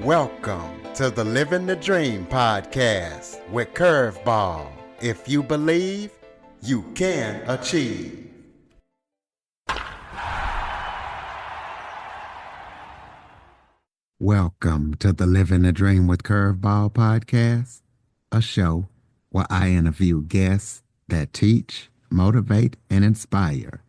Welcome to the Living the Dream podcast with Curveball. If you believe, you can achieve. Welcome to the Living the Dream with Curveball podcast, a show where I interview guests that teach, motivate, and inspire.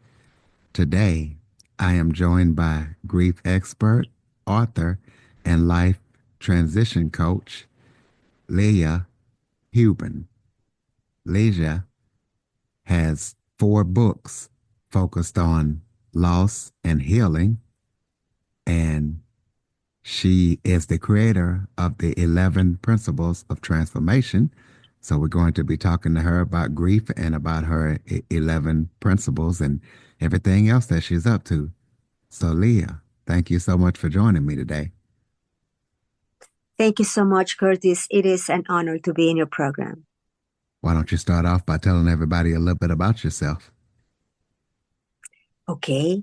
Today, I am joined by grief expert, author, and life transition coach, Ligia Houben. Ligia has 4 books focused on loss and healing, and she is the creator of the 11 Principles of Transformation. So we're going to be talking to her about grief and about her 11 principles and everything else that she's up to. So Ligia, thank you so much for joining me today. Thank you so much, Curtis. It is an honor to be in your program. Why don't you start off by telling everybody a little bit about yourself? Okay.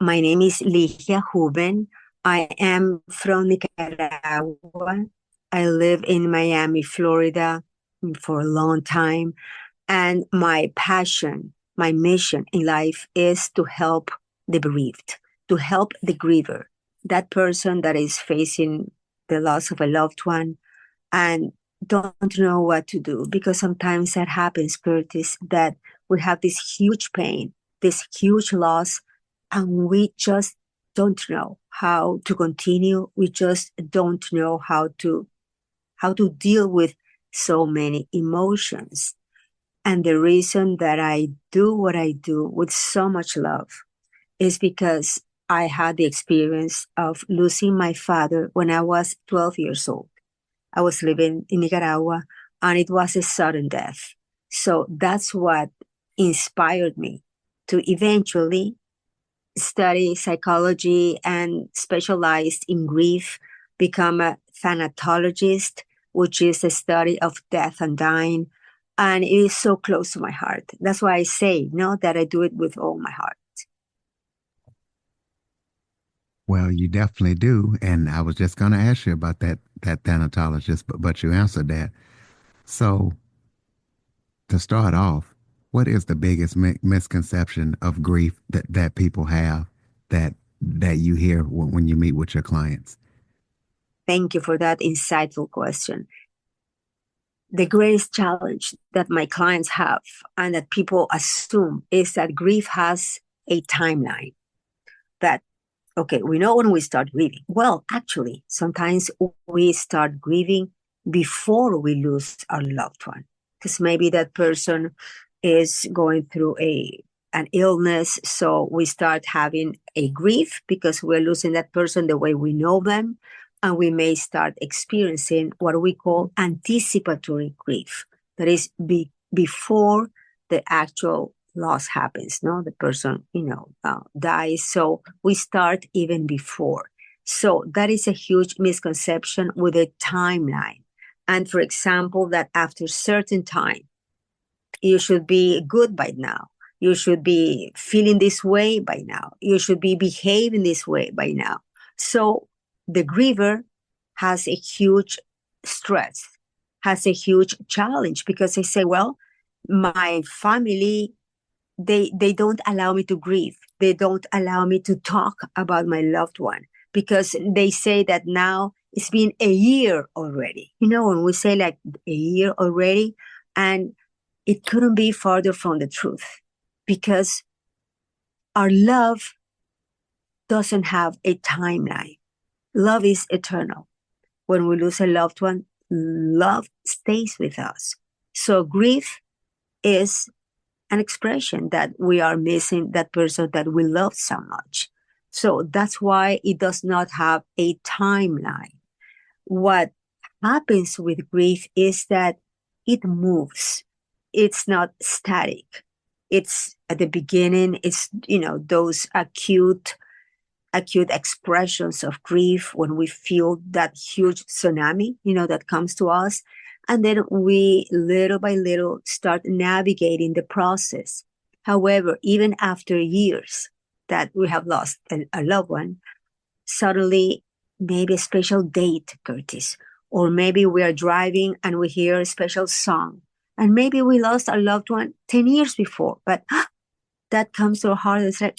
My name is Ligia Houben. I am from Nicaragua. I live in Miami, Florida for a long time. And my passion, my mission in life is to help the bereaved, to help the griever, that person that is facing the loss of a loved one and don't know what to do. Because sometimes that happens, Curtis, that we have this huge pain, this huge loss, and we just don't know how to continue. We just don't know how to deal with so many emotions. And the reason that I do what I do with so much love is because I had the experience of losing my father when I was 12 years old. I was living in Nicaragua, and it was a sudden death. So that's what inspired me to eventually study psychology and specialize in grief, become a thanatologist, which is the study of death and dying. And it is so close to my heart. That's why I say, that I do it with all my heart. Well, you definitely do. And I was just going to ask you about that thanatologist, but you answered that. So to start off, what is the biggest misconception of grief that people have that you hear when you meet with your clients? Thank you for that insightful question. The greatest challenge that my clients have and that people assume is that grief has a timeline. That, okay, we know when we start grieving. Well, actually, sometimes we start grieving before we lose our loved one, because maybe that person is going through an illness. So we start having a grief because we're losing that person the way we know them. And we may start experiencing what we call anticipatory grief. That is before the actual loss happens, the person, dies. So we start even before. So that is a huge misconception with a timeline. And for example, that after a certain time, you should be good by now. You should be feeling this way by now. You should be behaving this way by now. So the griever has a huge stress, has a huge challenge, because they say, well, my family, they don't allow me to grieve. They don't allow me to talk about my loved one, because they say that now it's been a year already. When we say like a year already, and it couldn't be farther from the truth, because our love doesn't have a timeline. Love is eternal. When we lose a loved one, love stays with us. So grief is an expression that we are missing that person that we love so much. So that's why it does not have a timeline. What happens with grief is that it moves. It's not static. It's at the beginning, it's, those acute expressions of grief when we feel that huge tsunami, that comes to us. And then we little by little start navigating the process. However, even after years that we have lost a loved one, suddenly maybe a special date, Curtis, or maybe we are driving and we hear a special song, and maybe we lost our loved one 10 years before, but that comes to our heart. It's like,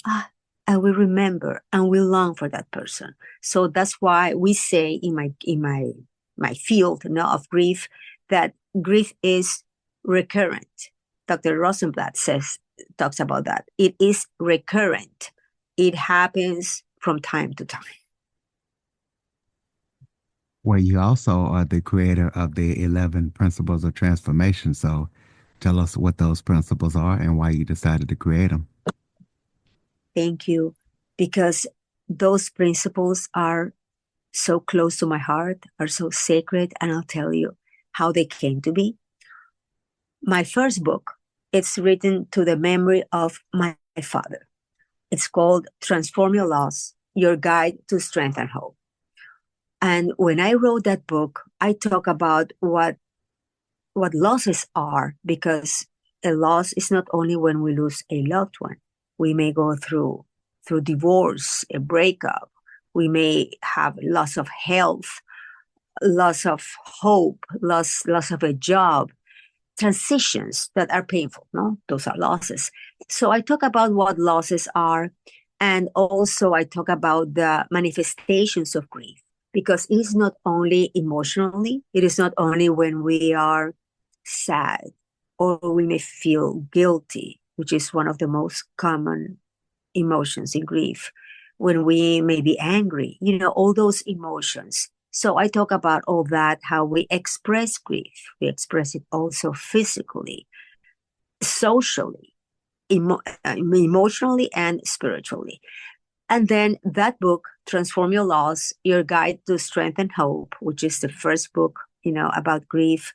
and we remember and we long for that person. So that's why we say in my field, of grief, that grief is recurrent. Dr. Rosenblatt talks about that. It is recurrent. It happens from time to time. Well, you also are the creator of the 11 Principles of Transformation. So tell us what those principles are and why you decided to create them. Thank you. Because those principles are so close to my heart, are so sacred, and I'll tell you how they came to be. My first book, it's written to the memory of my father. It's called Transform Your Loss, Your Guide to Strength and Hope. And when I wrote that book, I talk about what losses are, because a loss is not only when we lose a loved one. We may go through divorce, a breakup. We may have loss of health, loss of hope, loss of a job, transitions that are painful. No, those are losses. So I talk about what losses are, and also I talk about the manifestations of grief, because it is not only emotionally, it is not only when we are sad or we may feel guilty, which is one of the most common emotions in grief, when we may be angry, all those emotions. So I talk about all that, how we express grief. We express it also physically, socially, emotionally, and spiritually. And then that book, Transform Your Loss, Your Guide to Strength and Hope, which is the first book, about grief,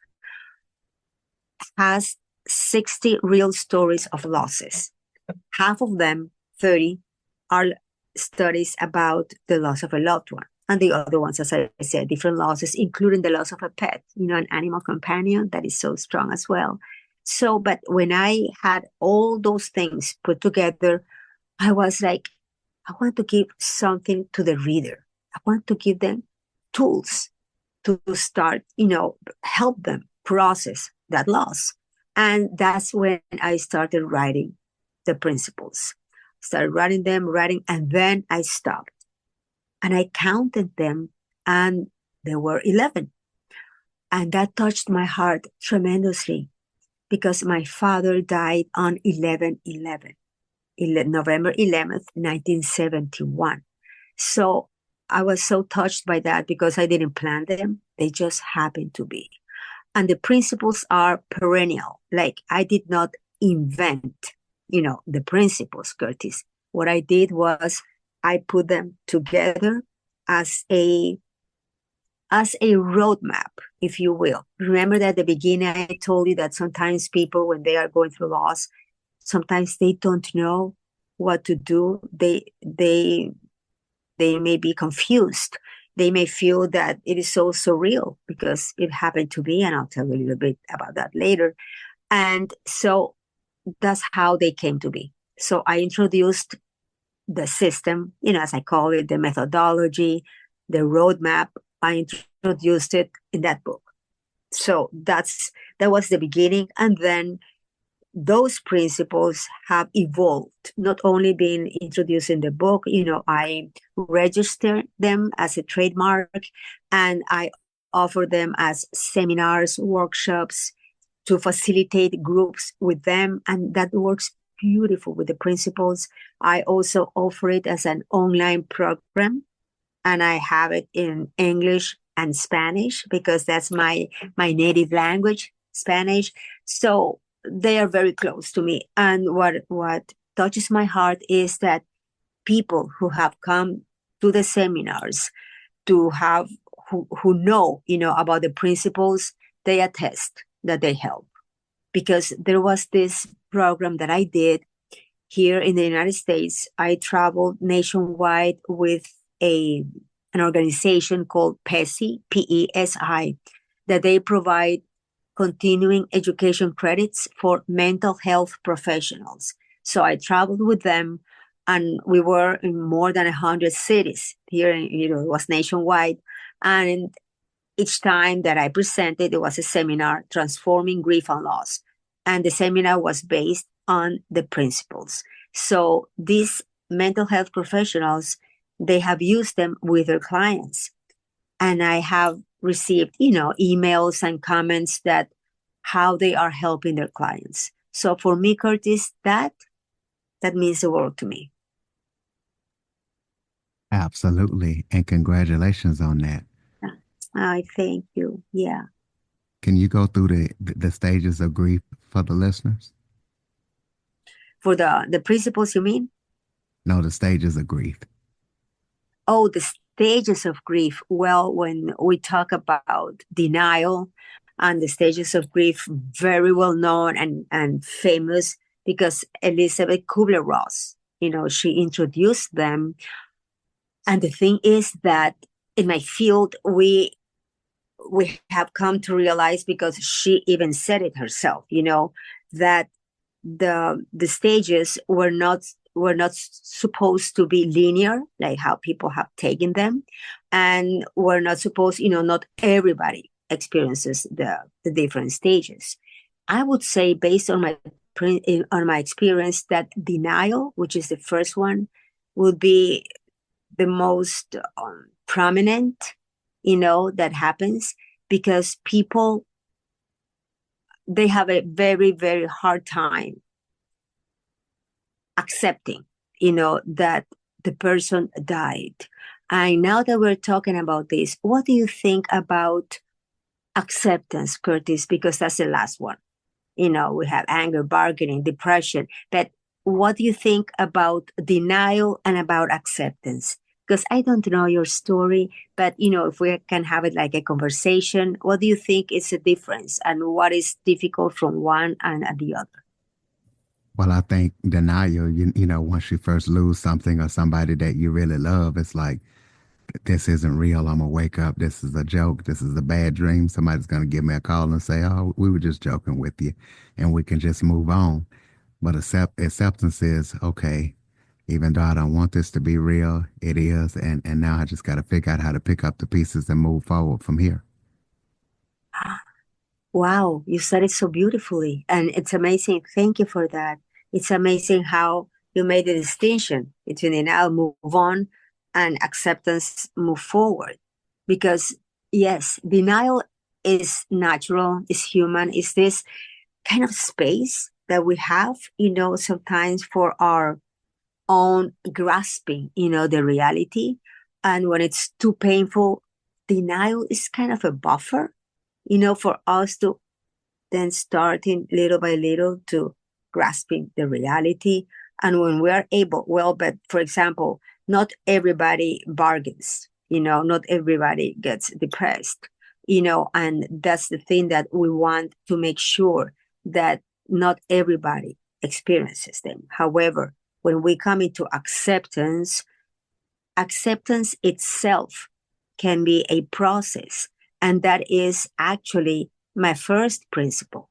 has 60 real stories of losses. Half of them, 30, are studies about the loss of a loved one. And the other ones, as I said, different losses, including the loss of a pet, an animal companion that is so strong as well. So, but when I had all those things put together, I was like, I want to give something to the reader. I want to give them tools to start, help them process that loss. And that's when I started writing the principles. Started writing, and then I stopped. And I counted them, and there were 11. And that touched my heart tremendously, because my father died on 11/11, November 11th, 1971. So I was so touched by that, because I didn't plan them. They just happened to be. And the principles are perennial. Like, I did not invent, the principles, Curtis. What I did was I put them together as a roadmap, if you will. Remember that at the beginning I told you that sometimes people, when they are going through loss, sometimes they don't know what to do. They may be confused. They may feel that it is so surreal, because it happened to me, and I'll tell you a little bit about that later. And so that's how they came to be. So I introduced the system, as I call it, the methodology, the roadmap. I introduced it in that book. So that was the beginning. And then those principles have evolved, not only being introduced in the book. I registered them as a trademark, and I offer them as seminars, workshops, to facilitate groups with them. And that works beautiful with the principles. I also offer it as an online program, and I have it in English and Spanish, because that's my native language, Spanish. So they are very close to me. And what touches my heart is that people who have come to the seminars, who know, about the principles, they attest that they help. Because there was this program that I did here in the United States. I traveled nationwide with an organization called PESI, PESI, that they provide continuing education credits for mental health professionals. So I traveled with them, And we were in more than 100 cities here. It was nationwide. And each time that I presented, it was a seminar, Transforming Grief and Loss. And the seminar was based on the principles. So these mental health professionals, they have used them with their clients. And I have received, emails and comments that how they are helping their clients. So for me, Curtis, that means the world to me. Absolutely. And congratulations on that. I thank you. Yeah. Can you go through the stages of grief for the listeners? For the principles, you mean? No, the stages of grief. Oh, the stages of grief. Well, when we talk about denial and the stages of grief, very well known and famous because Elizabeth Kubler-Ross, she introduced them. And the thing is that in my field, we have come to realize, because she even said it herself, that the stages were not supposed to be linear, like how people have taken them, and were not supposed, not everybody experiences the different stages. I would say, based on my experience, that denial, which is the first one, would be the most prominent, that happens, because people, they have a very, very hard time accepting, that the person died. And now that we're talking about this, what do you think about acceptance, Curtis? Because that's the last one. We have anger, bargaining, depression. But what do you think about denial and about acceptance? Because I don't know your story, but if we can have it like a conversation, what do you think is the difference, and what is difficult from one and the other? Well, I think denial, once you first lose something or somebody that you really love, it's like, this isn't real. I'm going to wake up. This is a joke. This is a bad dream. Somebody's going to give me a call and say, oh, we were just joking with you, and we can just move on. But acceptance is, okay, even though I don't want this to be real, it is. And now I just got to figure out how to pick up the pieces and move forward from here. Wow, you said it so beautifully. And it's amazing. Thank you for that. It's amazing how you made the distinction between denial, move on, and acceptance, move forward. Because, yes, denial is natural, is human, is this kind of space that we have, sometimes for our own grasping, the reality. And when it's too painful, denial is kind of a buffer, for us to then starting little by little to grasping the reality. And when we are able, well, but for example, not everybody bargains, not everybody gets depressed, and that's the thing that we want to make sure, that not everybody experiences them. However, when we come into acceptance, acceptance itself can be a process. And that is actually my first principle.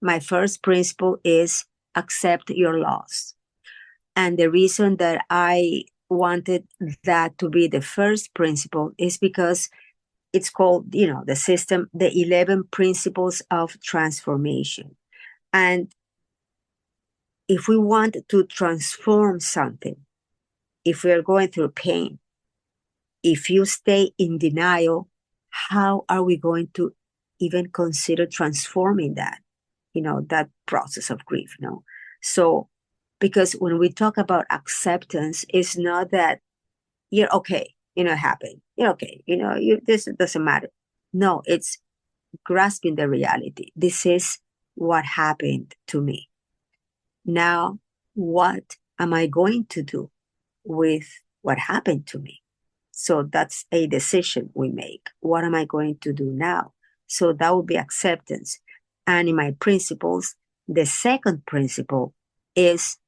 My first principle is accept your loss. And the reason that I wanted that to be the first principle is because it's called, the system, the 11 principles of transformation. And if we want to transform something, if we are going through pain, if you stay in denial, how are we going to even consider transforming that, that process of grief? So, because when we talk about acceptance, it's not that you're okay, it happened, you're okay, this doesn't matter. No, it's grasping the reality. This is what happened to me. Now, what am I going to do with what happened to me? So that's a decision we make. What am I going to do now? So that would be acceptance. And in my principles, the second principle is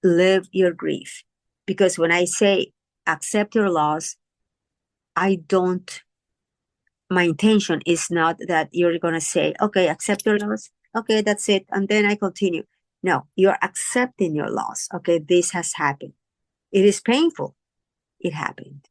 live your grief. Because when I say accept your loss, my intention is not that you're going to say, okay, accept your loss. Okay, that's it. And then I continue. No, you're accepting your loss. Okay, this has happened. It is painful. It happened.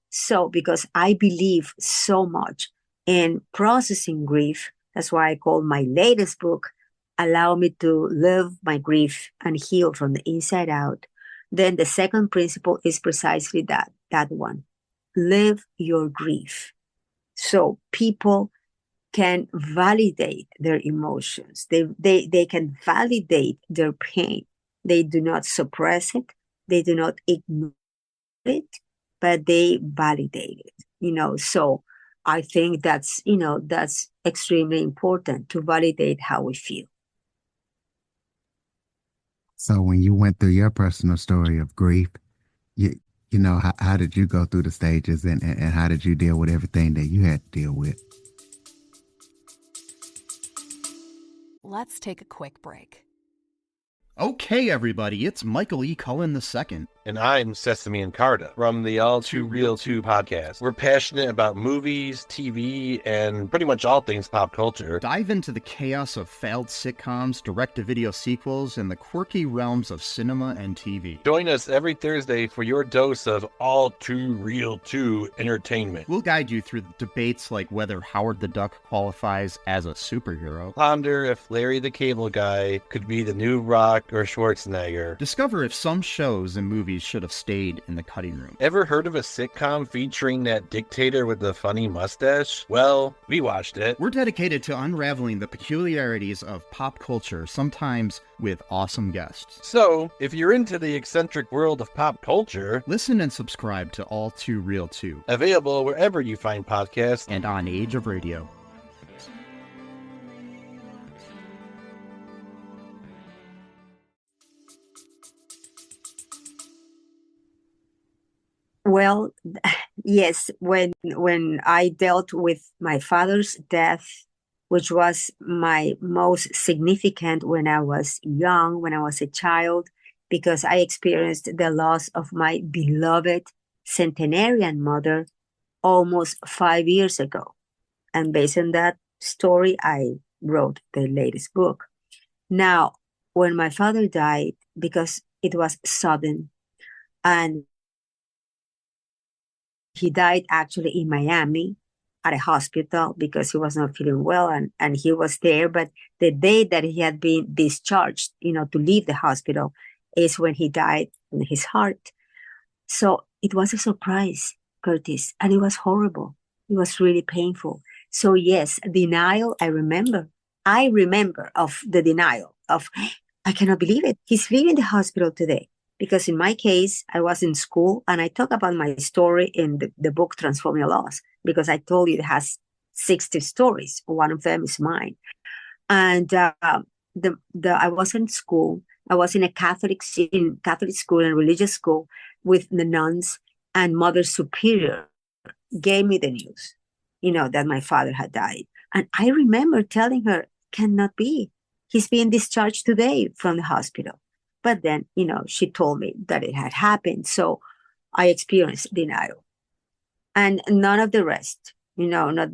So, because I believe so much in processing grief, that's why I call my latest book, Allow Me to Live My Grief and Heal from the Inside Out. Then the second principle is precisely that one. Live your grief. So people can validate their emotions. They can validate their pain. They do not suppress it. They do not ignore it, but they validate it, so I think that's extremely important to validate how we feel. So when you went through your personal story of grief, you how did you go through the stages, and how did you deal with everything that you had to deal with? Let's take a quick break. Okay, everybody, it's Michael E. Cullen II. And I'm Sesame and Carta from the All Too Real 2 podcast. We're passionate about movies, TV, and pretty much all things pop culture. Dive into the chaos of failed sitcoms, direct-to-video sequels, and the quirky realms of cinema and TV. Join us every Thursday for your dose of All Too Real 2 entertainment. We'll guide you through debates like whether Howard the Duck qualifies as a superhero. Ponder if Larry the Cable Guy could be the new Rock or Schwarzenegger. Discover if some shows and movies should have stayed in the cutting room. Ever heard of a sitcom featuring that dictator with the funny mustache? Well, we watched it. We're dedicated to unraveling the peculiarities of pop culture, sometimes with awesome guests. So, if you're into the eccentric world of pop culture, listen and subscribe to All Too Real 2. Available wherever you find podcasts and on Age of Radio. Well, yes, when I dealt with my father's death, which was my most significant when I was young, when I was a child, because I experienced the loss of my beloved centenarian mother almost 5 years ago. And based on that story, I wrote the latest book. Now, when my father died, because it was sudden, and he died actually in Miami at a hospital because he was not feeling well, and he was there. But the day that he had been discharged, to leave the hospital is when he died in his heart. So it was a surprise, Curtis, and it was horrible. It was really painful. So yes, denial, I remember of the denial of, I cannot believe it. He's leaving the hospital today. Because in my case, I was in school, and I talk about my story in the book Transform Your Loss, because I told you it has 60 stories. One of them is mine. And I was in school. I was in a Catholic school and religious school with the nuns, and Mother Superior gave me the news, that my father had died. And I remember telling her, cannot be. He's being discharged today from the hospital. But then, she told me that it had happened. So I experienced denial. And none of the rest, not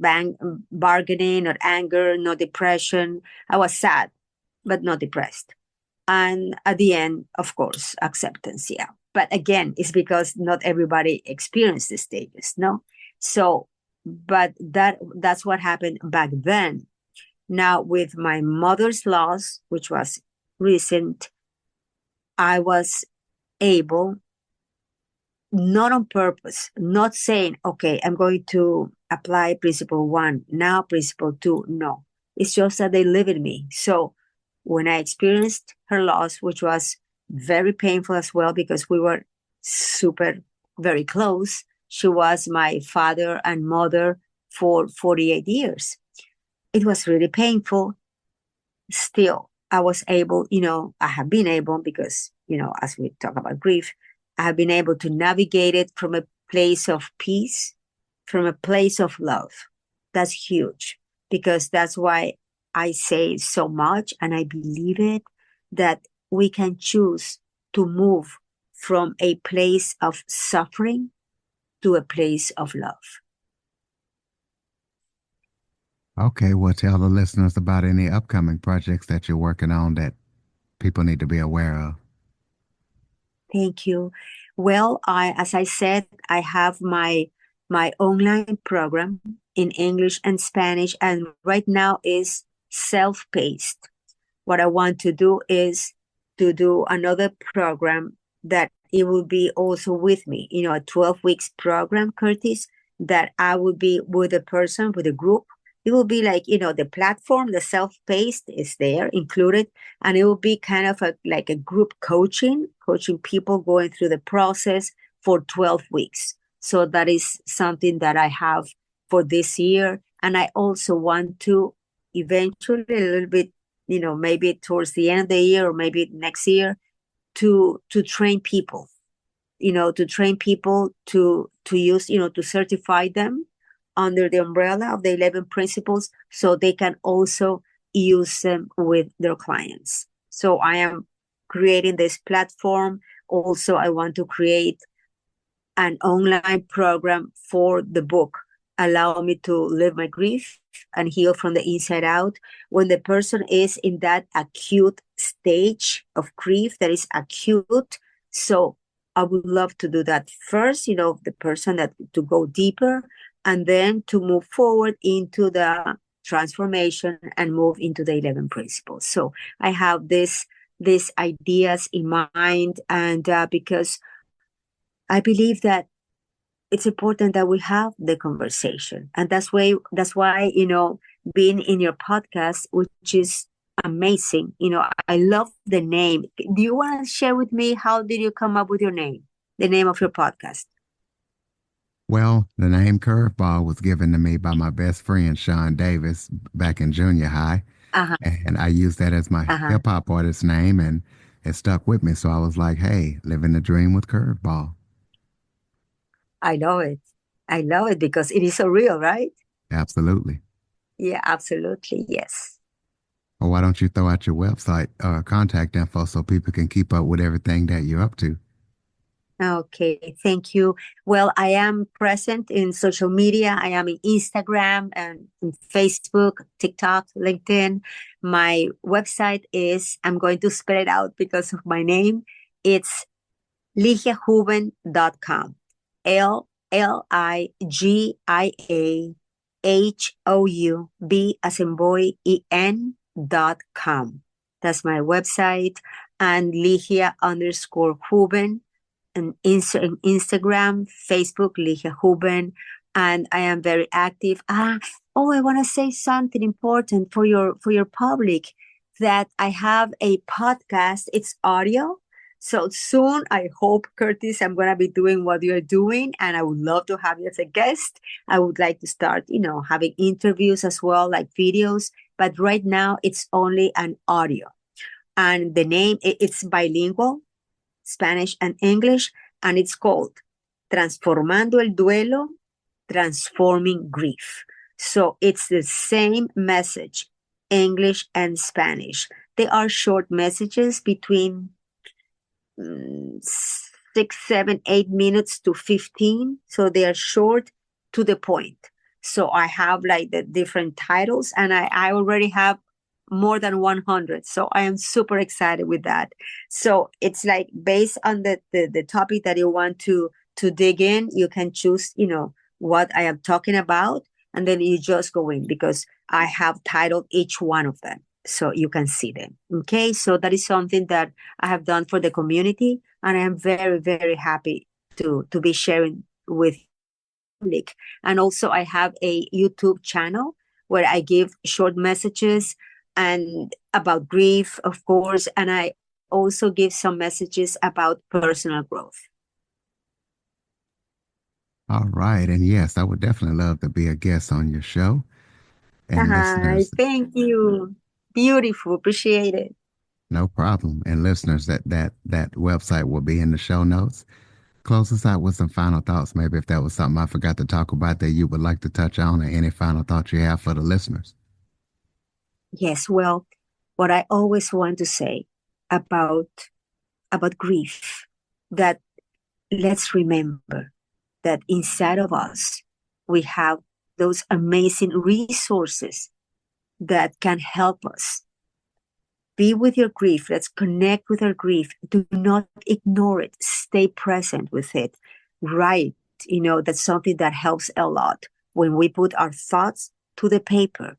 bargaining, not anger, no depression. I was sad, but not depressed. And at the end, of course, acceptance, yeah. But again, it's because not everybody experienced the stages, no? So, but that's what happened back then. Now, with my mother's loss, which was recent, I was able, not on purpose, not saying, okay, I'm going to apply principle 1, now principle 2. No, it's just that they live in me. So when I experienced her loss, which was very painful as well, because we were very close. She was my father and mother for 48 years. It was really painful. Still, I was able, I have been able, because, as we talk about grief, I have been able to navigate it from a place of peace, from a place of love. That's huge, because that's why I say so much, and I believe it, that we can choose to move from a place of suffering to a place of love. Okay, well, tell the listeners about any upcoming projects that you're working on that people need to be aware of. Thank you. Well, as I said, I have my online program in English and Spanish, and right now is self-paced. What I want to do is to do another program that it will be also with me, a 12 weeks program, Curtis, that I will be with a person, with a group. It will be like, the platform, the self-paced is there included, and it will be kind of like a group coaching people going through the process for 12 weeks. So that is something that I have for this year. And I also want to eventually a little bit, maybe towards the end of the year or maybe next year to train people, to use, to certify them under the umbrella of the 11 principles so they can also use them with their clients. So I am creating this platform. Also, I want to create an online program for the book, Allow Me to Live My Grief and Heal from the Inside Out. When the person is in that acute stage of grief that is acute. So I would love to do that first, the person that to go deeper and then to move forward into the transformation and move into the 11 principles. So I have these ideas in mind, and because I believe that it's important that we have the conversation. And that's why, being in your podcast, which is amazing. I love the name. Do you want to share with me how did you come up with your name, the name of your podcast? Well, the name Curveball was given to me by my best friend, Sean Davis, back in junior high. Uh-huh. And I used that as my hip hop artist name, and it stuck with me. So I was like, hey, living the dream with Curveball. I love it. I love it because it is so real, right? Absolutely. Yeah, absolutely. Yes. Or why don't you throw out your website contact info so people can keep up with everything that you're up to? Okay, thank you. Well, I am present in social media. I am in Instagram and in Facebook, TikTok, LinkedIn. My website is, I'm going to spell it out because of my name. It's ligiahouben.com. LIGIAHOUB as in boy, EN.com. That's my website. And Ligia_Houben in Instagram, Facebook, Ligia Houben, and I am very active. I want to say something important for your public, that I have a podcast. It's audio. So soon, I hope, Curtis, I'm going to be doing what you're doing, and I would love to have you as a guest. I would like to start, having interviews as well, like videos. But right now, it's only an audio. And the name, it's bilingual, Spanish and English, and it's called Transformando el Duelo, Transforming Grief. So it's the same message, English and Spanish. They are short messages between 6, 7, 8 minutes to 15. So they are short, to the point. So I have like the different titles, and I already have more than 100. So I am super excited with that. So it's like based on the topic that you want to dig in, you can choose, what I am talking about, and then you just go in because I have titled each one of them so you can see them. Okay, so that is something that I have done for the community, and I am very, very happy to be sharing with public. And also I have a YouTube channel where I give short messages and about grief, of course, and I also give some messages about personal growth. All right. And yes, I would definitely love to be a guest on your show. And listeners, Thank you. Beautiful. Appreciate it. no problem. And listeners, that website will be in the show notes. Close us out with some final thoughts. Maybe if that was something I forgot to talk about that you would like to touch on, or any final thoughts you have for the listeners. Yes, well, what I always want to say about grief, that let's remember that inside of us, we have those amazing resources that can help us Be with your grief. Let's connect with our grief. Do not ignore it. Stay present with it. Write. That's something that helps a lot when we put our thoughts to the paper.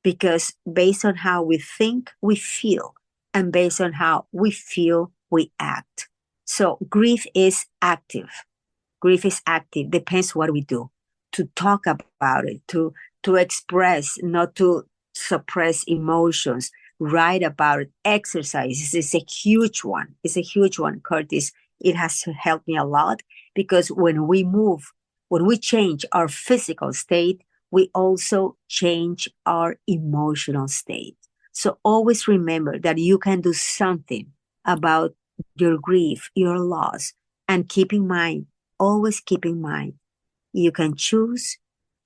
Because based on how we think, we feel. And based on how we feel, we act. So grief is active. Grief is active. Depends what we do. To talk about it, to express, not to suppress emotions. Write about it. Exercise is a huge one. It's a huge one, Curtis. It has helped me a lot because when we change our physical state, we also change our emotional state. So always remember that you can do something about your grief, your loss, and always keep in mind, you can choose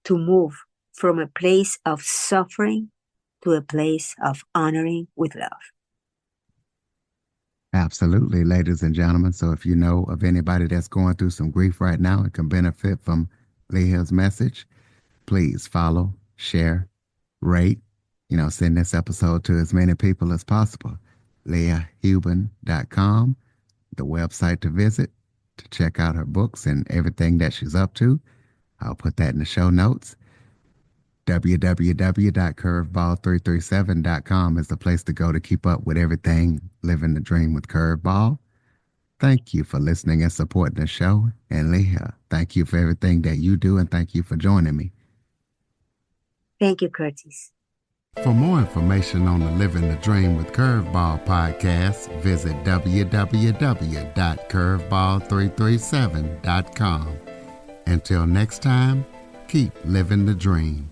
to move from a place of suffering to a place of honoring with love. Absolutely, ladies and gentlemen. So if you know of anybody that's going through some grief right now and can benefit from Ligia's message, please follow, share, rate, send this episode to as many people as possible. LigiaHouben.com, the website to visit, to check out her books and everything that she's up to. I'll put that in the show notes. www.curveball337.com is the place to go to keep up with everything Living the Dream with Curveball. Thank you for listening and supporting the show. And Ligia, thank you for everything that you do, and thank you for joining me. Thank you, Curtis. For more information on the Living the Dream with Curveball podcast, visit www.curveball337.com. Until next time, keep living the dream.